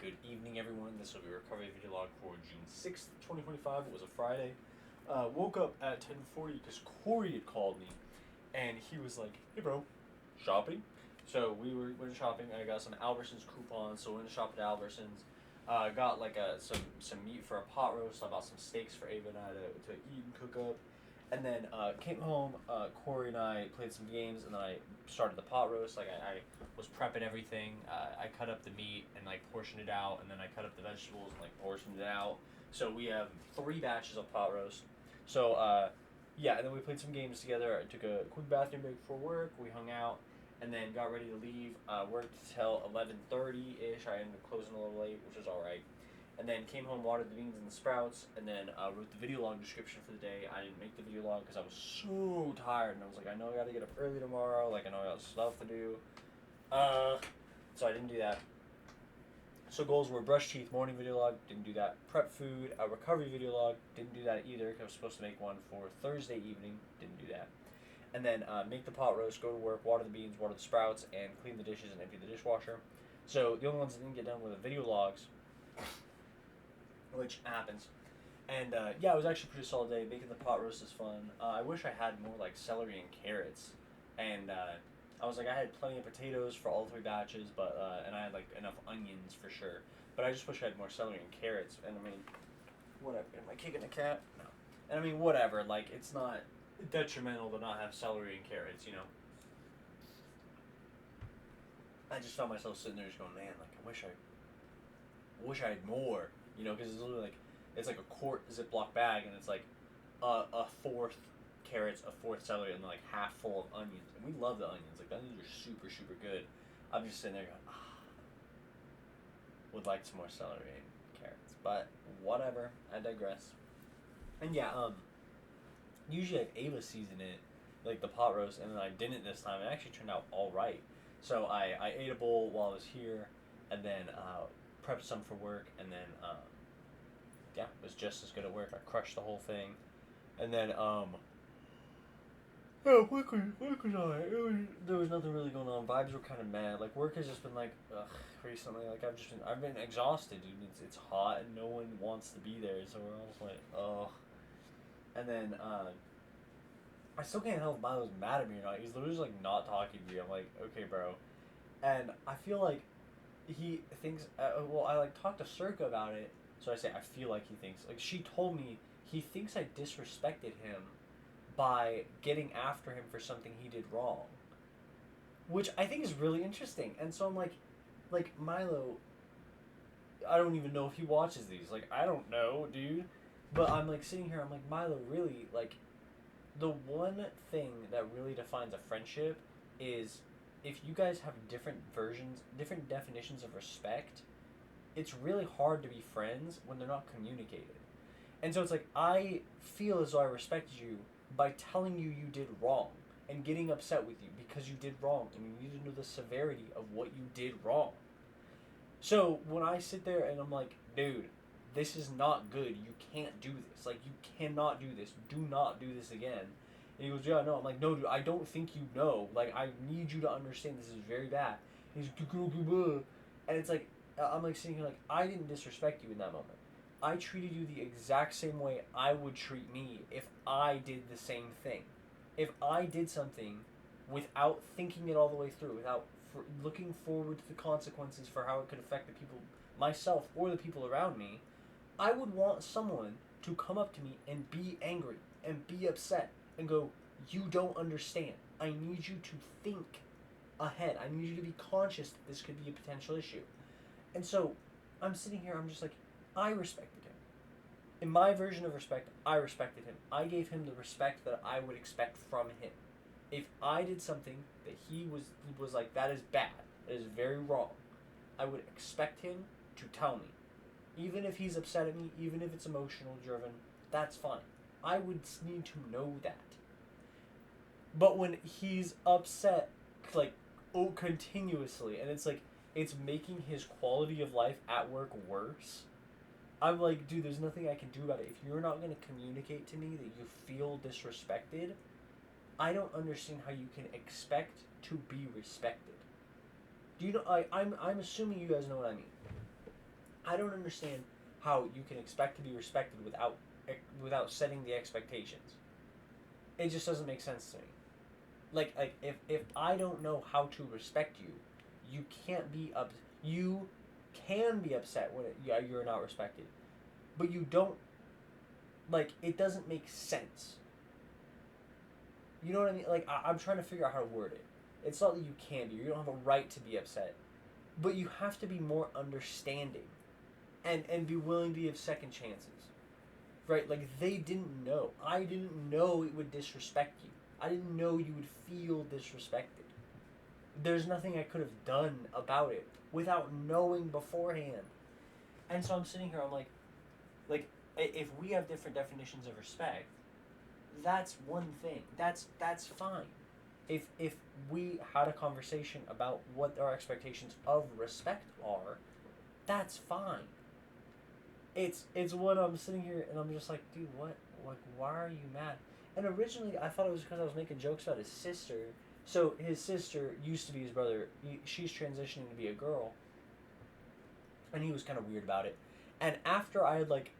Good evening, everyone. This will be a recovery video log for June 6th, 2025. It was a Friday. Woke up at 10:40 because Korey had called me, and he was like, "Hey, bro, shopping?" So went shopping. I got some Albertsons coupons, so we went to shop at Albertsons. Got like some meat for a pot roast. I bought some steaks for Ava and I to eat and cook up. And then came home. Korey and I played some games, and then I started the pot roast. Like I was prepping everything. I cut up the meat and like portioned it out, and then I cut up the vegetables and like portioned it out. So we have 3 batches of pot roast. So yeah, and then we played some games together. I took a quick bathroom break before work. We hung out, and then got ready to leave. Worked till 11:30 ish. I ended up closing a little late, which was all right. And then came home, watered the beans and the sprouts, and then wrote the video log description for the day. I didn't make the video log because I was so tired, and I was like, I know I got to get up early tomorrow. Like I know I got stuff to do. So I didn't do that. So goals were brush teeth, morning video log, didn't do that. Prep food, a recovery video log, didn't do that either because I was supposed to make one for Thursday evening, didn't do that. And then make the pot roast, go to work, water the beans, water the sprouts, and clean the dishes and empty the dishwasher. So the only ones that didn't get done were the video logs, which happens. And yeah, it was actually a pretty solid day. Making the pot roast is fun. I wish I had more like celery and carrots, and I was like, I had plenty of potatoes for all 3 batches, but and I had like enough onions for sure. But I just wish I had more celery and carrots. And I mean, whatever. Am I kicking a cat? No. And I mean, whatever. Like, it's not detrimental to not have celery and carrots, you know. I just found myself sitting there just going, man, like I wish I had more, you know, because it's literally like it's like a quart Ziploc bag, and it's like a fourth carrots, a fourth celery, and like half full of onions. And we love the onions. Like the onions are super super good. I'm just sitting there going, would like some more celery and carrots, but whatever. I digress. And yeah, usually like Ava seasoned it, like the pot roast, and then I didn't this time. It actually turned out all right. So I ate a bowl while I was here, and then prepped some for work, and then yeah, it was just as good at work. I crushed the whole thing, and then yeah, work was alright. There was nothing really going on. Vibes were kind of mad. Like work has just been like ugh recently. Like I've been exhausted, dude. It's hot and no one wants to be there, so we're all just like ugh. And then I still can't tell if Milo's mad at me or not. He's literally just like not talking to me. I'm like, okay, bro. And I feel like he thinks. Well, I like talked to Circa about it, so I say I feel like he thinks. Like she told me he thinks I disrespected him by getting after him for something he did wrong, which I think is really interesting. And so I'm like Milo. I don't even know if he watches these. Like I don't know, dude. But I'm like sitting here. I'm like Milo, really like the one thing that really defines a friendship is if you guys have different versions, different definitions of respect, it's really hard to be friends when they're not communicated. And so it's like, I feel as though I respected you by telling you you did wrong and getting upset with you because you did wrong and you need to know the severity of what you did wrong. So when I sit there and I'm like, dude, this is not good. You can't do this. Like, you cannot do this. Do not do this again. And he goes, yeah, no. I'm like, no, dude, I don't think you know. Like, I need you to understand this is very bad. He's and it's like, I'm like sitting here like, I didn't disrespect you in that moment. I treated you the exact same way I would treat me if I did the same thing. If I did something without thinking it all the way through, without looking forward to the consequences for how it could affect the people, myself, or the people around me, I would want someone to come up to me and be angry and be upset and go, you don't understand. I need you to think ahead. I need you to be conscious that this could be a potential issue. And so I'm sitting here, I'm just like, I respected him. In my version of respect, I respected him. I gave him the respect that I would expect from him. If I did something that he was like, that is bad, that is very wrong, I would expect him to tell me. Even if he's upset at me, even if it's emotional driven, that's fine. I would need to know that. But when he's upset, like, continuously, and it's like, it's making his quality of life at work worse, I'm like, dude, there's nothing I can do about it. If you're not going to communicate to me that you feel disrespected, I don't understand how you can expect to be respected. Do you know? I'm assuming you guys know what I mean. I don't understand how you can expect to be respected without setting the expectations. It just doesn't make sense to me. Like if I don't know how to respect you, you can't be up. You can be upset when you're not respected, but you don't. Like, it doesn't make sense. You know what I mean? Like, I'm trying to figure out how to word it. It's not that you can be. You don't have a right to be upset, but you have to be more understanding, and be willing to give second chances. Right? Like, they didn't know. I didn't know it would disrespect you. I didn't know you would feel disrespected. There's nothing I could have done about it without knowing beforehand. And so I'm sitting here, I'm like, if we have different definitions of respect, that's one thing. That's fine. If we had a conversation about what our expectations of respect are, that's fine. It's when I'm sitting here and I'm just like, dude, what? Like, why are you mad? And originally, I thought it was because I was making jokes about his sister. So his sister used to be his brother. She's transitioning to be a girl, and he was kind of weird about it. And after I had like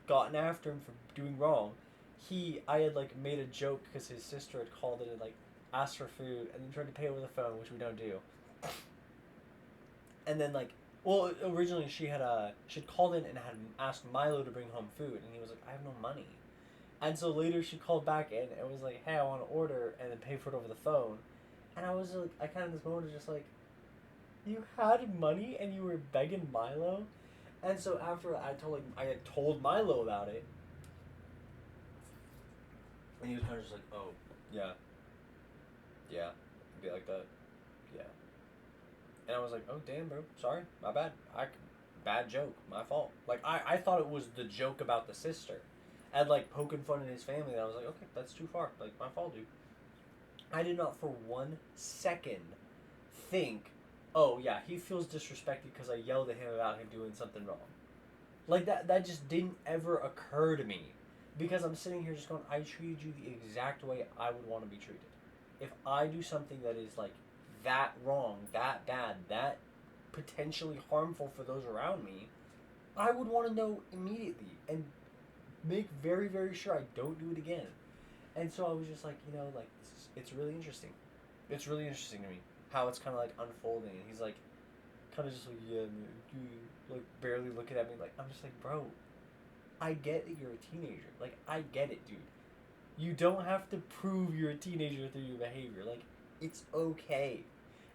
gotten after him for doing wrong, I had like made a joke because his sister had called in and like asked for food and then tried to pay over the phone, which we don't do. And then like, well, originally she'd called in and had asked Milo to bring home food, and he was like, I have no money. And so later she called back in and was like, hey, I want to order, and then pay for it over the phone. And I was like, I kind of this moment was just like, you had money and you were begging Milo. And so after I had told Milo about it, and he was kind of just like, oh, yeah, yeah, be like that, yeah. And I was like, oh damn, bro, sorry, my bad, bad joke, my fault. Like I thought it was the joke about the sister, and like poking fun at his family. And I was like, okay, that's too far. Like my fault, dude. I did not for 1 second think, oh yeah, he feels disrespected because I yelled at him about him doing something wrong. Like that just didn't ever occur to me. Because I'm sitting here just going, I treated you the exact way I would want to be treated. If I do something that is like that wrong, that bad, that potentially harmful for those around me, I would want to know immediately and make very, very sure I don't do it again. And so I was just like, like, it's really interesting. It's really interesting to me how it's kind of like unfolding. And he's like, kind of just like, yeah, man, you like barely looking at me. Like, I'm just like, bro, I get that you're a teenager. Like, I get it, dude. You don't have to prove you're a teenager through your behavior. Like, it's okay.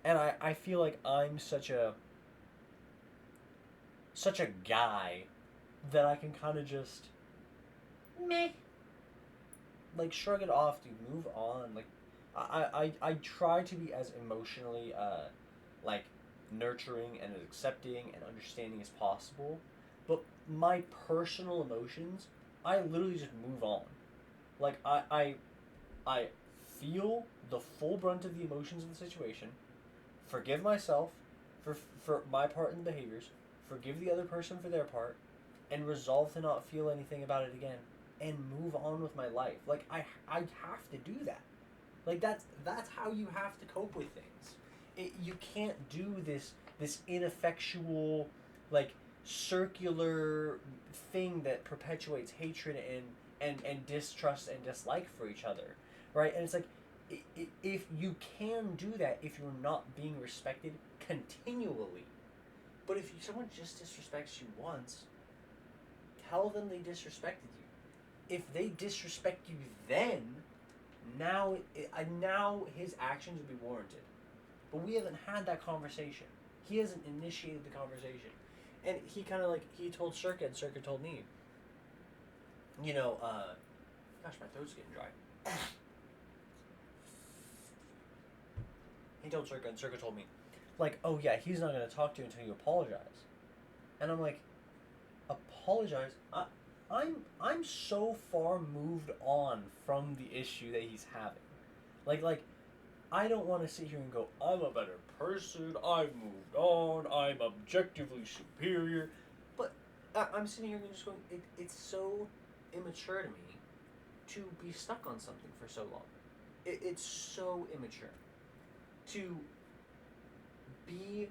And I feel like I'm such a guy that I can kind of just meh, like, shrug it off, dude. Move on. Like, I try to be as emotionally like nurturing and accepting and understanding as possible, but my personal emotions, I literally just move on. Like I feel the full brunt of the emotions of the situation, forgive myself for my part in the behaviors, forgive the other person for their part, and resolve to not feel anything about it again, and move on with my life. Like I have to do that. Like that's how you have to cope with things. You can't do this ineffectual, like, circular thing that perpetuates hatred and distrust and dislike for each other, right? And it's like, if you can do that if you're not being respected continually, but if someone just disrespects you once, tell them they disrespected you. If they disrespect you then, now his actions would be warranted. But we haven't had that conversation. He hasn't initiated the conversation. And he kind of like, he told Circa and Circa told me, gosh, my throat's getting dry. He told Circa and Circa told me, like, oh yeah, he's not going to talk to you until you apologize. And I'm like, apologize? I'm so far moved on from the issue that he's having. Like, I don't want to sit here and go, I'm a better person, I've moved on, I'm objectively superior. But I'm sitting here and just going, it's so immature to me to be stuck on something for so long. It's so immature to be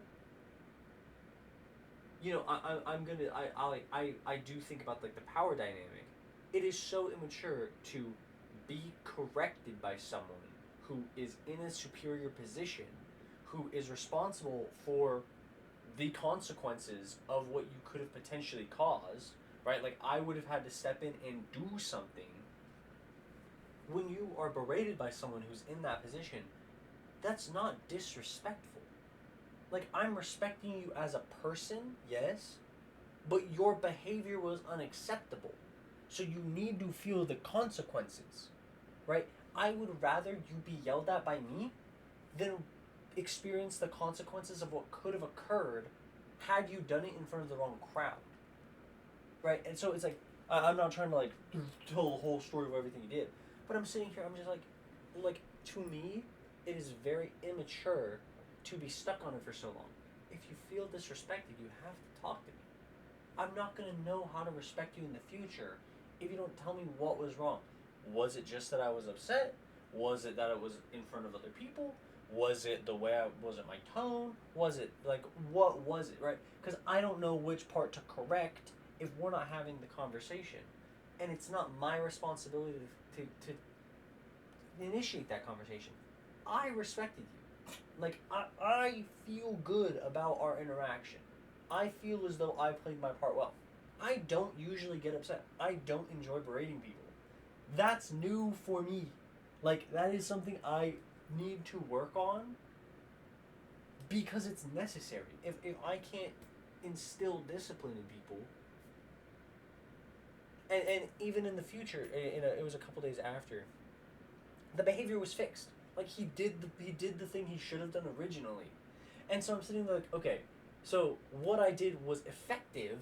I'm gonna I do think about like the power dynamic. It is so immature to be corrected by someone who is in a superior position, who is responsible for the consequences of what you could have potentially caused, right? Like I would have had to step in and do something. When you are berated by someone who's in that position, that's not disrespectful. Like I'm respecting you as a person, yes, but your behavior was unacceptable. So you need to feel the consequences, right? I would rather you be yelled at by me than experience the consequences of what could have occurred had you done it in front of the wrong crowd, right? And so it's like I'm not trying to like tell the whole story of everything you did, but I'm sitting here. I'm just like to me, it is very immature to be stuck on it for so long. If you feel disrespected, you have to talk to me. I'm not gonna know how to respect you in the future if you don't tell me what was wrong. Was it just that I was upset? Was it that it was in front of other people? Was it the way was it my tone? Was it like what was it, right? Because I don't know which part to correct if we're not having the conversation, and it's not my responsibility to initiate that conversation. I respected you. Like I feel good about our interaction. I feel as though I played my part well. I don't usually get upset. I don't enjoy berating people. That's new for me. Like that is something I need to work on because it's necessary. If I can't instill discipline in people, and even in the future, it was a couple days after, the behavior was fixed. Like he did the thing he should have done originally, and so I'm sitting there like, okay, so what I did was effective,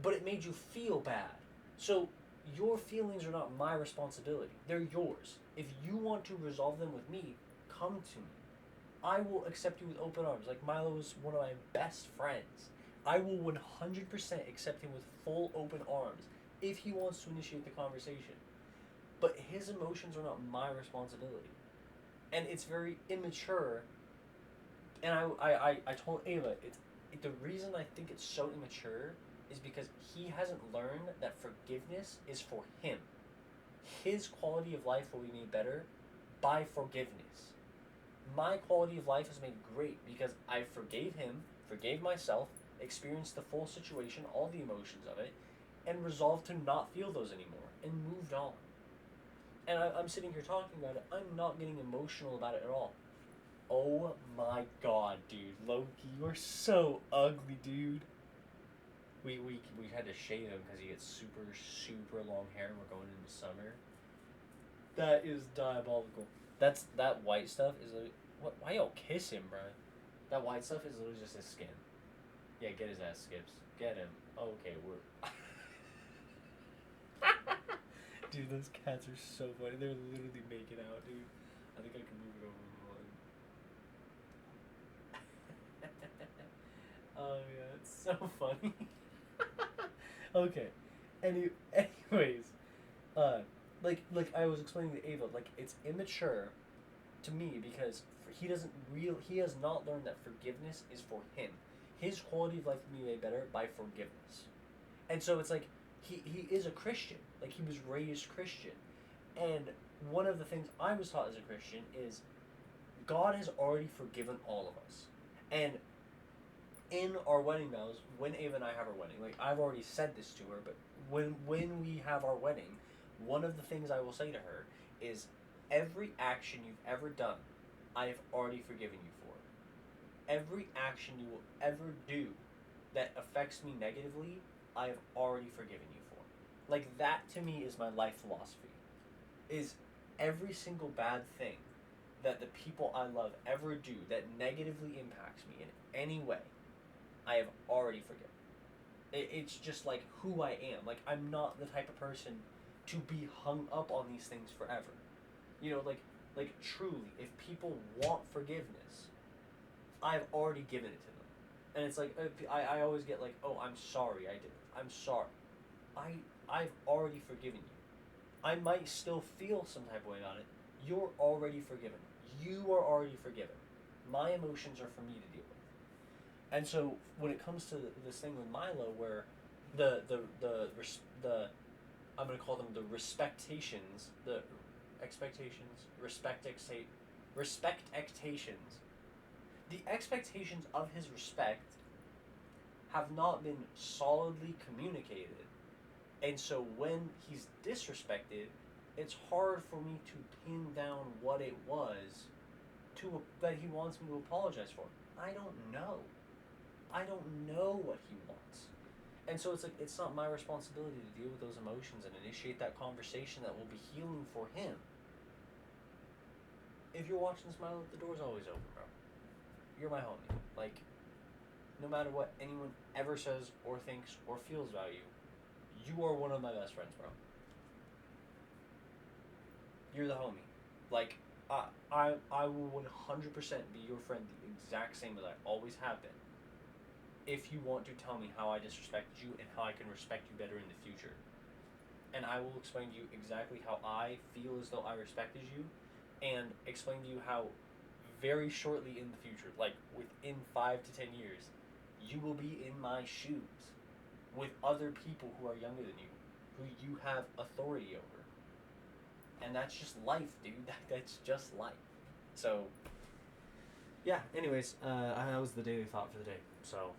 but it made you feel bad. So your feelings are not my responsibility. They're yours. If you want to resolve them with me, come to me. I will accept you with open arms. Like Milo is one of my best friends. I will 100% accept him with full open arms if he wants to initiate the conversation. But his emotions are not my responsibility. And it's very immature. And I told Ava, the reason I think it's so immature is because he hasn't learned that forgiveness is for him. His quality of life will be made better by forgiveness. My quality of life is made great because I forgave him, forgave myself, experienced the full situation, all the emotions of it, and resolved to not feel those anymore and moved on. And I'm sitting here talking about it. I'm not getting emotional about it at all. Oh my god, dude. Loki, you're so ugly, dude. We had to shave him because he gets super long hair and we're going into summer. That is diabolical. That white stuff is literally, what? Why y'all kiss him, bro? That white stuff is literally just his skin. Yeah, get his ass, Skips. Get him. Okay, we're. Dude, those cats are so funny. They're literally making out, dude. I think I can move it over a little. Oh yeah, it's so funny. Okay. Anyways, like I was explaining to Ava, like it's immature to me because he has not learned that forgiveness is for him. His quality of life can be made better by forgiveness. And so it's like he is a Christian. Like he was raised Christian. And one of the things I was taught as a Christian is God has already forgiven all of us. And in our wedding vows, when Ava and I have our wedding, like I've already said this to her, but when we have our wedding, one of the things I will say to her is every action you've ever done, I have already forgiven you for. Every action you will ever do that affects me negatively, I have already forgiven you for. Like that to me is my life philosophy. Is every single bad thing that the people I love ever do that negatively impacts me in any way, I have already forgiven. It's just like who I am. Like I'm not the type of person to be hung up on these things forever. You know, like truly, if people want forgiveness, I've already given it to them. And it's like I always get like, oh, I'm sorry, I did it. I'm sorry. I've already forgiven you. I might still feel some type of way about it. You're already forgiven. You are already forgiven. My emotions are for me to deal with. And so when it comes to this thing with Milo, where the I'm gonna call them the respectations, the expectations, respect expectations. The expectations of his respect have not been solidly communicated, and so when he's disrespected, it's hard for me to pin down what it was that he wants me to apologize for. I don't know. I don't know what he wants. And so it's like it's not my responsibility to deal with those emotions and initiate that conversation that will be healing for him. If you're watching this, Milo, the door's always open, bro. You're my homie. Like, no matter what anyone ever says or thinks or feels about you, you are one of my best friends, bro. You're the homie. Like, I will 100% be your friend the exact same as I always have been. If you want to tell me how I disrespected you and how I can respect you better in the future. And I will explain to you exactly how I feel as though I respected you, and explain to you how very shortly in the future, like within 5 to 10 years, you will be in my shoes with other people who are younger than you, who you have authority over. And that's just life, dude. That's just life. So, yeah, anyways, that was the daily thought for the day. So,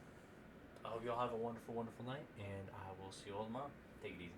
I hope you all have a wonderful, wonderful night, and I will see you all tomorrow. Take it easy.